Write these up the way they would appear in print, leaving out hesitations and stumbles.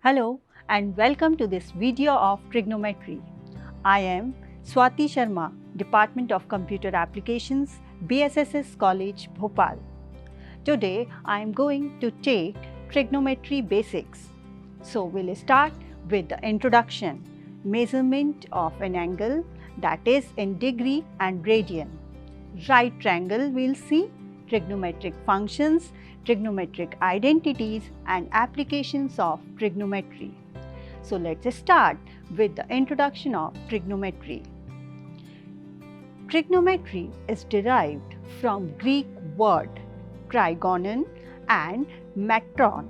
Hello and welcome to this video of trigonometry. I am Swati Sharma, Department of Computer Applications, BSSS College, Bhopal. Today I am going to take trigonometry basics. So we'll start with the introduction, measurement of an angle, that is in degree and radian. Right triangle we'll see, trigonometric functions, trigonometric identities and applications of trigonometry. So let's start with the introduction of trigonometry. Trigonometry is derived from Greek word trigonon and metron,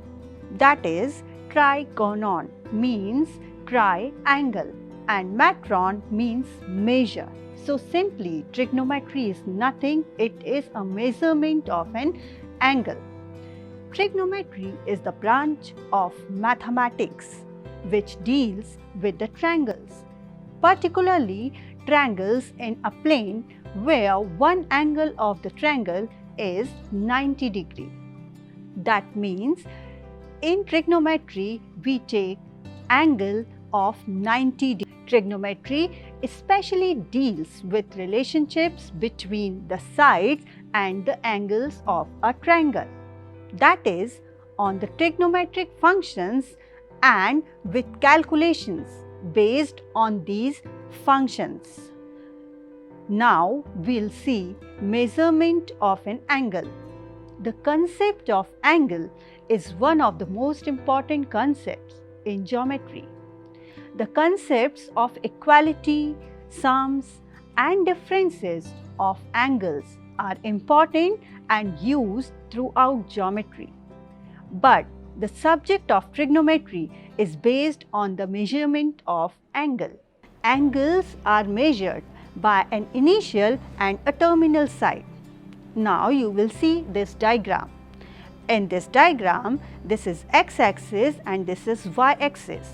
that is trigonon means triangle and metron means measure. So simply trigonometry is nothing, it is a measurement of an angle. Trigonometry is the branch of mathematics which deals with the triangles, particularly triangles in a plane where one angle of the triangle is 90 degrees. That means in trigonometry we take angle of 90 degrees. Trigonometry especially deals with relationships between the sides and the angles of a triangle, that is on the trigonometric functions and with calculations based on these functions. Now we'll see measurement of an angle. The concept of angle is one of the most important concepts in geometry. The concepts of equality, sums and differences of angles are important and used throughout geometry. But the subject of trigonometry is based on the measurement of angle. Angles are measured by an initial and a terminal side. Now you will see this diagram. In this diagram, this is x-axis and this is y-axis.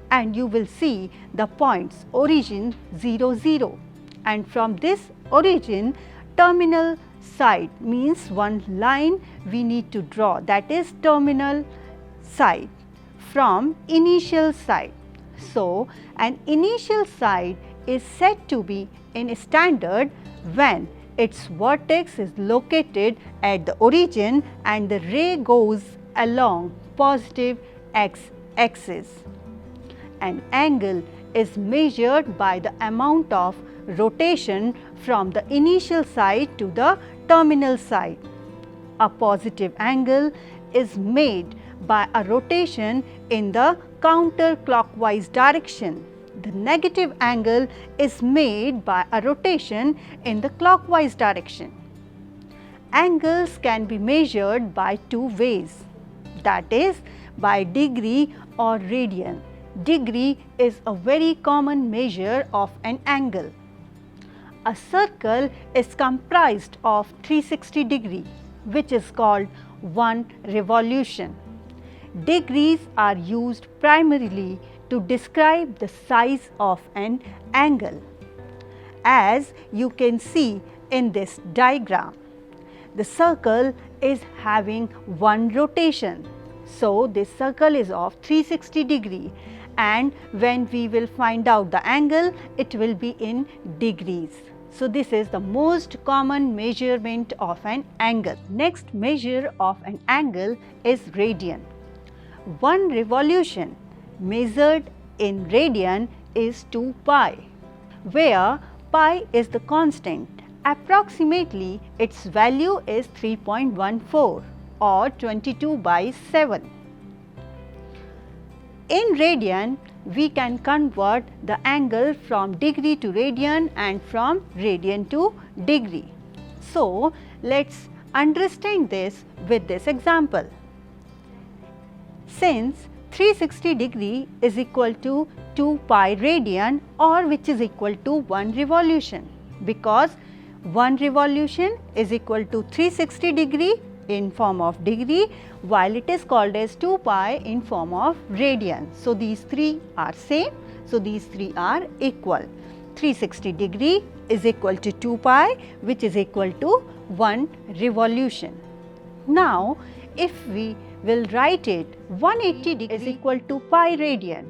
And you will see the points origin 0, 0, and from this origin terminal side means one line we need to draw, that is terminal side from initial side. So an initial side is said to be in standard when its vertex is located at the origin and the ray goes along positive x-axis. An angle is measured by the amount of rotation from the initial side to the terminal side. A positive angle is made by a rotation in the counterclockwise direction. The negative angle is made by a rotation in the clockwise direction. Angles can be measured by two ways, that is by degree or radian. Degree is a very common measure of an angle. A circle is comprised of 360 degrees, which is called one revolution. Degrees are used primarily to describe the size of an angle. As you can see in this diagram, the circle is having one rotation. So this circle is of 360 degrees. And when we will find out the angle, it will be in degrees. So this is the most common measurement of an angle. Next measure of an angle is radian. One revolution measured in radian is 2 pi, where pi is the constant. Approximately its value is 3.14 or 22/7. In radian, we can convert the angle from degree to radian and from radian to degree. So, let's understand this with this example. Since 360 degree is equal to 2 pi radian, or which is equal to 1 revolution, because 1 revolution is equal to 360 degree in form of degree, while it is called as 2 pi in form of radian. So these three are same. So these three are equal. 360 degree is equal to 2 pi, which is equal to 1 revolution. Now if we we'll write it 180 degrees is equal to pi radian.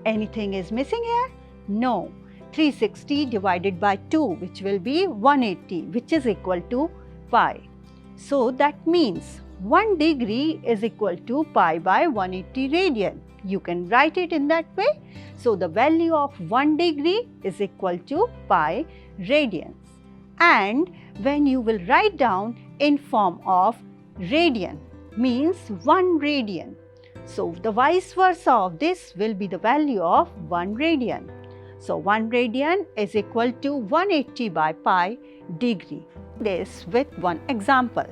Anything is missing here? No. 360 divided by 2, which will be 180, which is equal to pi. So that means 1 degree is equal to pi by 180 radian. You can write it in that way. So the value of 1 degree is equal to pi radians. And when you will write down in form of radian, means 1 radian. So the vice versa of this will be the value of 1 radian. So 1 radian is equal to 180 by pi degree. This with one example.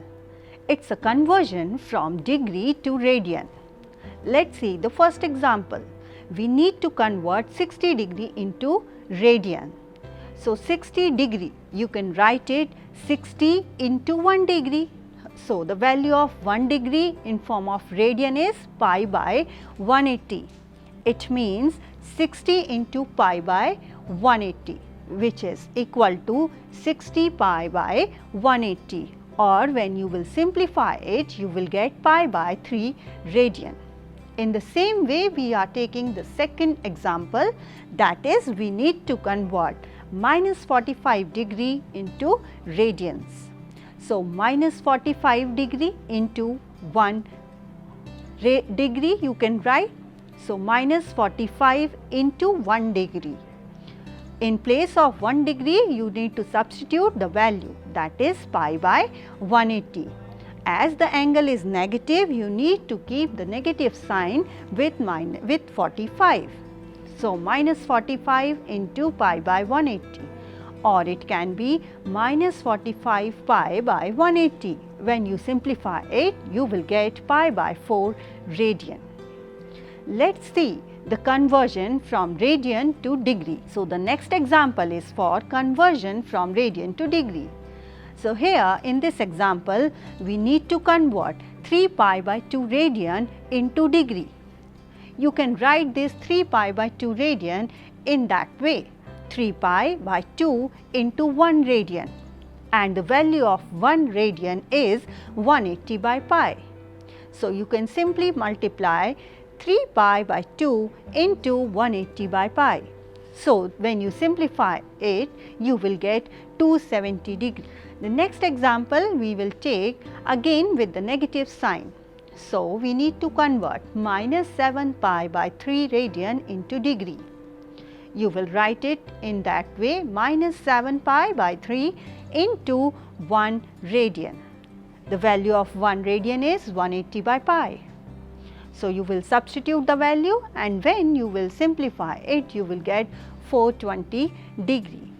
It's a conversion from degree to radian. Let's see the first example. We need to convert 60 degree into radian. So 60 degree, you can write it 60 into 1 degree. So the value of 1 degree in form of radian is pi by 180. It means 60 into pi by 180, which is equal to 60 pi by 180, or when you will simplify it, you will get pi by 3 radian. In the same way, we are taking the second example, that is, we need to convert minus 45 degree into radians. So minus 45 degree into 1 degree you can write. So minus 45 into 1 degree. In place of 1 degree, you need to substitute the value, that is pi by 180. As the angle is negative, you need to keep the negative sign with 45. So minus 45 into pi by 180, or it can be minus 45 pi by 180. When you simplify it, you will get pi by 4 radian. Let's see the conversion from radian to degree. So the next example is for conversion from radian to degree. So here in this example, we need to convert 3 pi by 2 radian into degree. You can write this 3 pi by 2 radian in that way, 3 pi by 2 into 1 radian, and the value of 1 radian is 180 by pi. So you can simply multiply 3 pi by 2 into 180 by pi. So when you simplify it, you will get 270 degrees. The next example we will take again with the negative sign. So we need to convert minus 7 pi by 3 radian into degree. You will write it in that way, minus 7 pi by 3 into 1 radian. The value of 1 radian is 180 by pi. So you will substitute the value, and when you will simplify it, you will get 420 degree.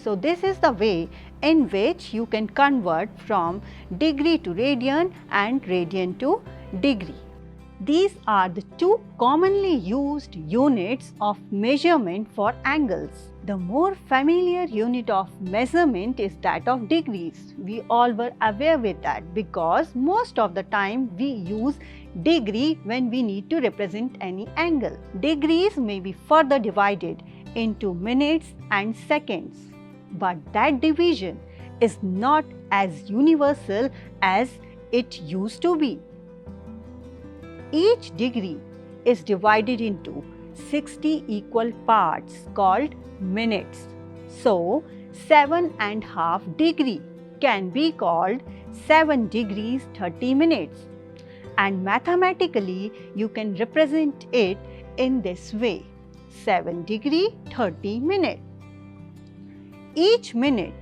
So this is the way in which you can convert from degree to radian and radian to degree. These are the two commonly used units of measurement for angles. The more familiar unit of measurement is that of degrees. We all were aware with that because most of the time we use degree when we need to represent any angle. Degrees may be further divided into minutes and seconds, but that division is not as universal as it used to be. Each degree is divided into 60 equal parts called minutes. So 7.5 degree can be called 7 degrees 30 minutes, and mathematically you can represent it in this way, 7 degree 30 minutes. Each minute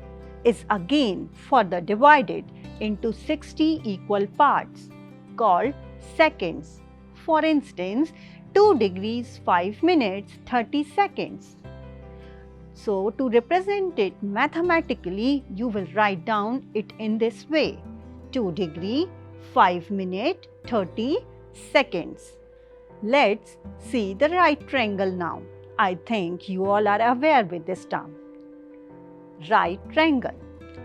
is again further divided into 60 equal parts called seconds. For instance, 2 degrees 5 minutes 30 seconds. So to represent it mathematically, you will write down it in this way, 2 degree 5 minute 30 seconds. Let's see the right triangle now. I think you all are aware with this term. Right triangle.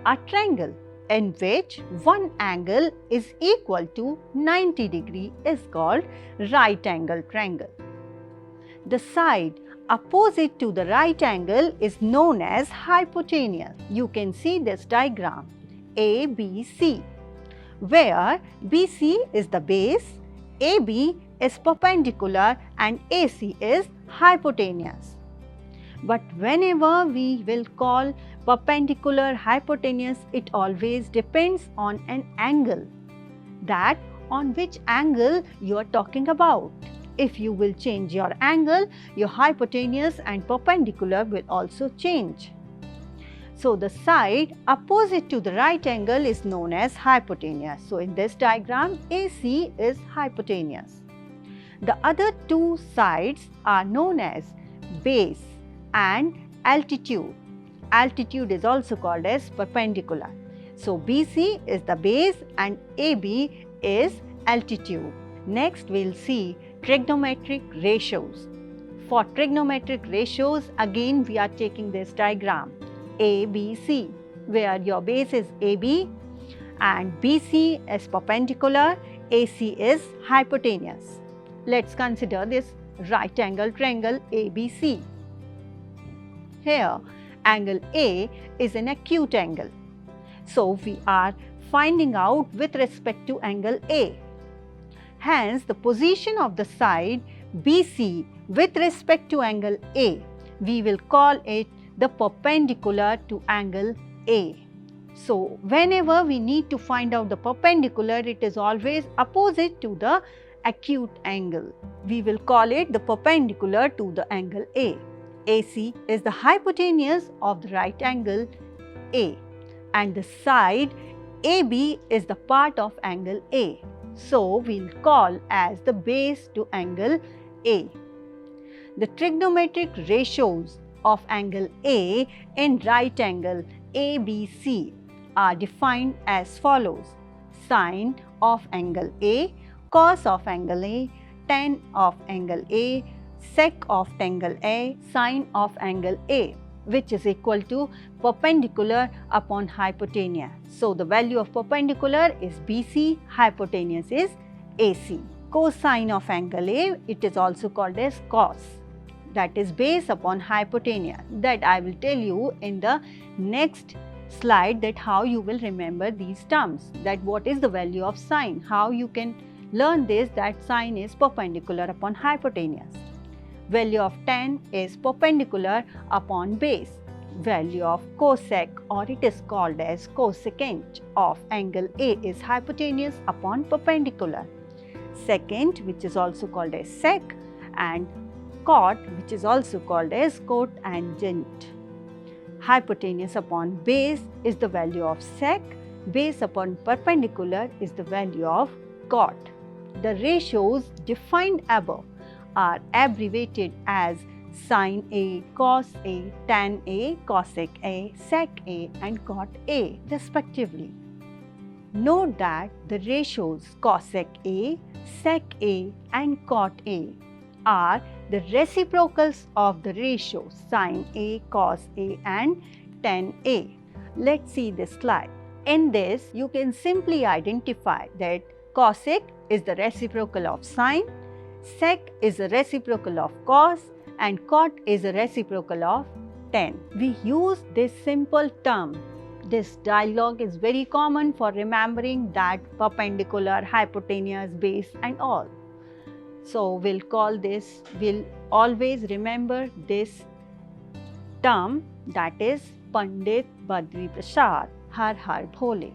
A triangle in which one angle is equal to 90 degree is called right angle triangle. The side opposite to the right angle is known as hypotenuse. You can see this diagram ABC, where BC is the base AB is perpendicular and AC is hypotenuse. But whenever we will call perpendicular hypotenuse, it always depends on an angle, that on which angle you are talking about. If you will change your angle, your hypotenuse and perpendicular will also change. So the side opposite to the right angle is known as hypotenuse. So in this diagram, AC is hypotenuse. The other two sides are known as base and altitude. Altitude is also called as perpendicular. So BC is the base and AB is altitude. Next we will see trigonometric ratios. For trigonometric ratios, again we are taking this diagram ABC, where your base is AB and BC is perpendicular, AC is hypotenuse. Let's consider this right angle triangle ABC. Here, angle A is an acute angle. So, we are finding out with respect to angle A. Hence, the position of the side BC with respect to angle A, we will call it the perpendicular to angle A. So, whenever we need to find out the perpendicular, it is always opposite to the acute angle. We will call it the perpendicular to the angle A. AC is the hypotenuse of the right angle A, and the side AB is the part of angle A. So, we will call as the base to angle A. The trigonometric ratios of angle A in right angle ABC are defined as follows: sine of angle A, cos of angle A, tan of angle A, sec of angle A, sine of angle A, which is equal to perpendicular upon hypotenuse. So, the value of perpendicular is BC, hypotenuse is AC. Cosine of angle A, it is also called as cos, that is base upon hypotenuse. That I will tell you in the next slide, that how you will remember these terms, that what is the value of sine, how you can learn this, that sine is perpendicular upon hypotenuse. Value of tan is perpendicular upon base. Value of cosec, or it is called as cosecant of angle A, is hypotenuse upon perpendicular. Secant, which is also called as sec, and cot, which is also called as cotangent. Hypotenuse upon base is the value of sec, base upon perpendicular is the value of cot. The ratios defined above are abbreviated as sin A, cos A, tan A, cosec A, sec A and cot A respectively. Note that the ratios cosec A, sec A and cot A are the reciprocals of the ratios sin A, cos A and tan A. Let's see this slide. In this, you can simply identify that cosec is the reciprocal of sine, sec is a reciprocal of cos and cot is a reciprocal of tan. We use this simple term. This dialogue is very common for remembering that perpendicular, hypotenuse, base and all. So, we'll call this, we'll always remember this term, that is Pandit Badri Prasad, Har Har Bhole.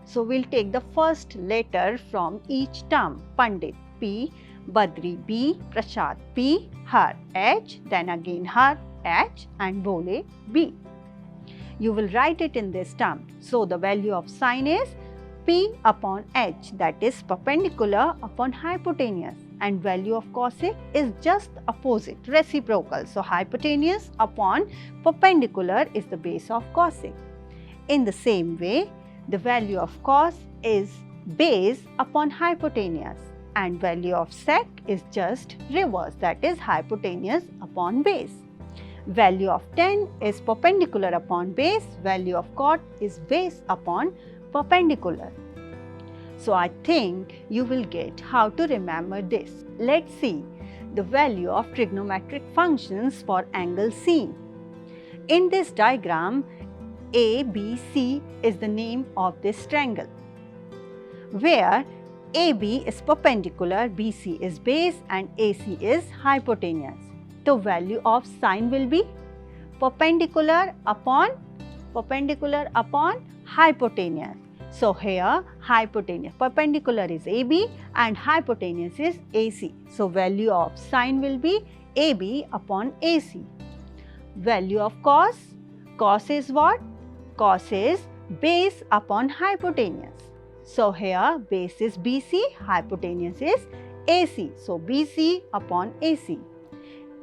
So, we'll take the first letter from each term, Pandit P, Badri B, Prasad P, Har H, then again Har H and Bhole B. You will write it in this term. So, the value of sine is P upon H, that is perpendicular upon hypotenuse, and value of cosec is just opposite, reciprocal. So, hypotenuse upon perpendicular is the base of cosec. In the same way, the value of cos is base upon hypotenuse and value of sec is just reverse, that is hypotenuse upon base. Value of tan is perpendicular upon base, value of cot is base upon perpendicular. So, I think you will get how to remember this. Let's see the value of trigonometric functions for angle C. In this diagram, ABC is the name of this triangle, where AB is perpendicular, BC is base and AC is hypotenuse. The value of sine will be perpendicular upon hypotenuse. So here hypotenuse, perpendicular is AB and hypotenuse is AC. So value of sine will be AB upon AC. Value of cos is what? Cos is base upon hypotenuse. So here base is BC, hypotenuse is AC. So BC upon AC.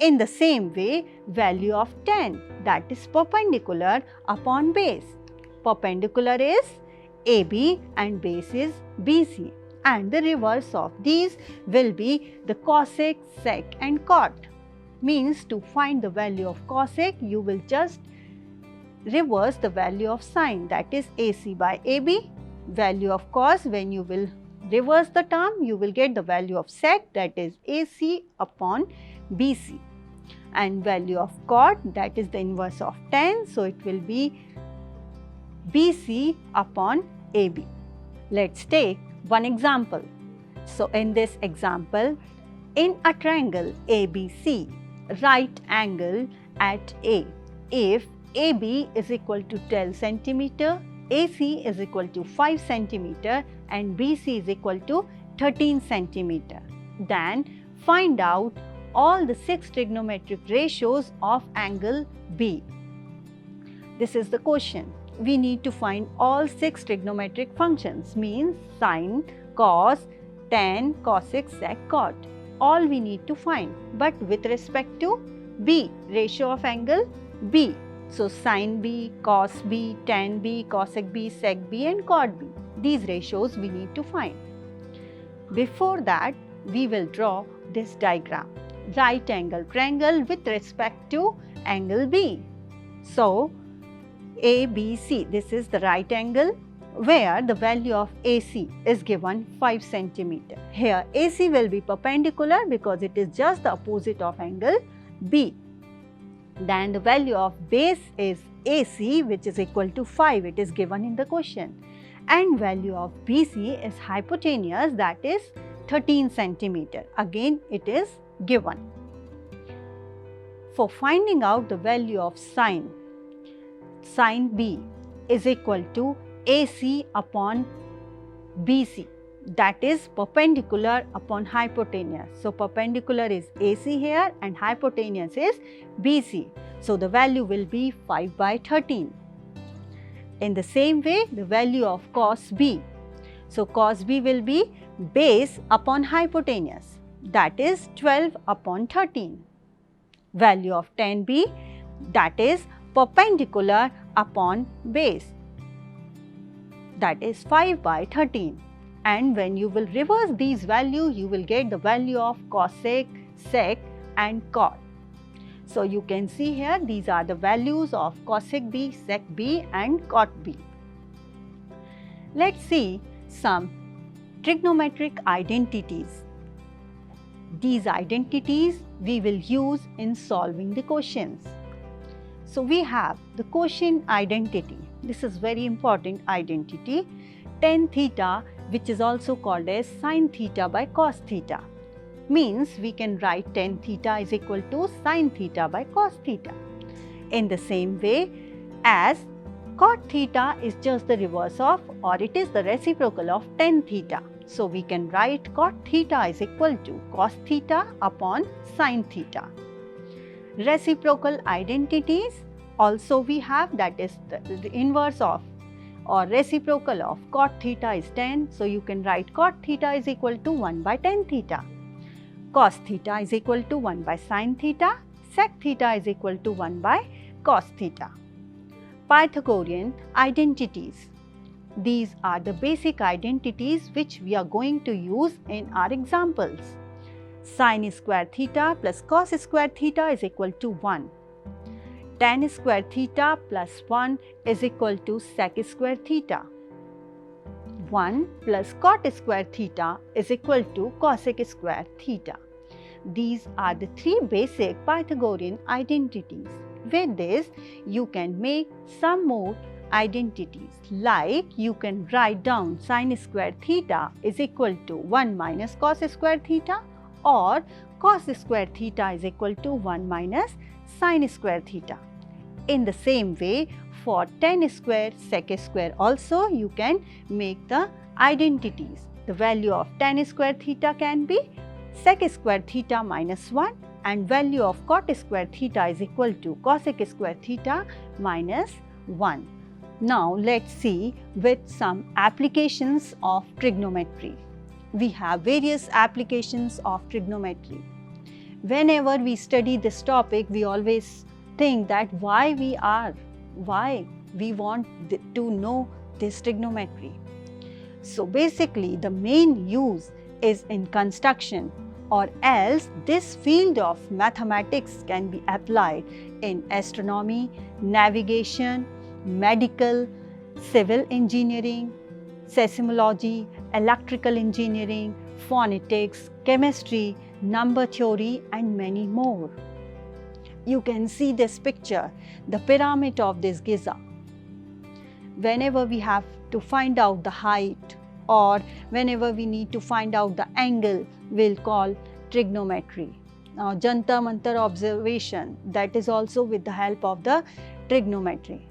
In the same way, value of tan, that is perpendicular upon base. Perpendicular is AB and base is BC. And the reverse of these will be the cosec, sec and cot. Means to find the value of cosec, you will just reverse the value of sine, that is AC by AB. Value of cos, when you will reverse the term, you will get the value of sec, that is AC upon BC. And value of cot, that is the inverse of tan, so it will be BC upon AB. Let's take one example. So in this example, in a triangle ABC, right angle at A, if AB is equal to 12 cm, AC is equal to 5 cm and BC is equal to 13 cm. Then find out all the 6 trigonometric ratios of angle B. This is the question. We need to find all 6 trigonometric functions, means sine, cos, tan, cosec, sec, cot. All we need to find, but with respect to B, ratio of angle B. So sine B, cos B, tan B, cosec B, sec B and cot B. These ratios we need to find. Before that, we will draw this diagram. Right angle triangle with respect to angle B. So ABC, this is the right angle where the value of AC is given 5 cm. Here AC will be perpendicular because it is just the opposite of angle B. Then the value of base is AC, which is equal to 5, it is given in the question. And value of BC is hypotenuse, that is 13 cm. Again it is given. For finding out the value of sine B is equal to AC upon BC, that is perpendicular upon hypotenuse. So perpendicular is AC here and hypotenuse is BC. So the value will be 5 by 13. In the same way, the value of cos B. So cos B will be base upon hypotenuse, that is 12 upon 13. Value of tan B, that is perpendicular upon base, that is 5 by 13. And when you will reverse these values, you will get the value of cosec, sec and cot. So you can see here, these are the values of cosec B, sec B and cot B. Let's see some trigonometric identities. These identities we will use in solving the questions. So we have the quotient identity. This is very important identity. Tan theta, which is also called as sin theta by cos theta. Means we can write tan theta is equal to sin theta by cos theta. In the same way as cot theta is just the reverse of, or it is the reciprocal of tan theta. So we can write cot theta is equal to cos theta upon sin theta. Reciprocal identities also we have, that is the inverse of or reciprocal of cot theta is tan. So you can write cot theta is equal to 1 by tan theta. Cos theta is equal to 1 by sin theta. Sec theta is equal to 1 by cos theta. Pythagorean identities. These are the basic identities which we are going to use in our examples. Sin square theta plus cos square theta is equal to 1. Tan square theta plus 1 is equal to sec square theta. 1 plus cot square theta is equal to cosec square theta. These are the 3 basic Pythagorean identities. With this, you can make some more identities. Like you can write down sin square theta is equal to 1 minus cos square theta, or cos square theta is equal to 1 minus sin square theta. In the same way, for tan square sec square also you can make the identities. The value of tan square theta can be sec square theta minus 1, and value of cot square theta is equal to cosec square theta minus 1. Now let's see with some applications of trigonometry. We have various applications of trigonometry. Whenever we study this topic, we always think that why we want to know this trigonometry. So basically the main use is in construction, or else this field of mathematics can be applied in astronomy, navigation, medical, civil engineering, seismology, electrical engineering, phonetics, chemistry, number theory and many more. You can see this picture, the pyramid of this Giza. Whenever we have to find out the height or whenever we need to find out the angle, we'll call trigonometry. Now, Jantar Mantar observation, that is also with the help of the trigonometry.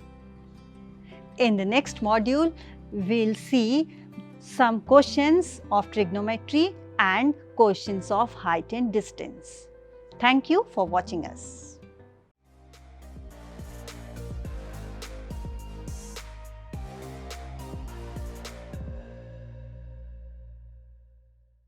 In the next module, we'll see some questions of trigonometry and questions of height and distance. Thank you for watching us.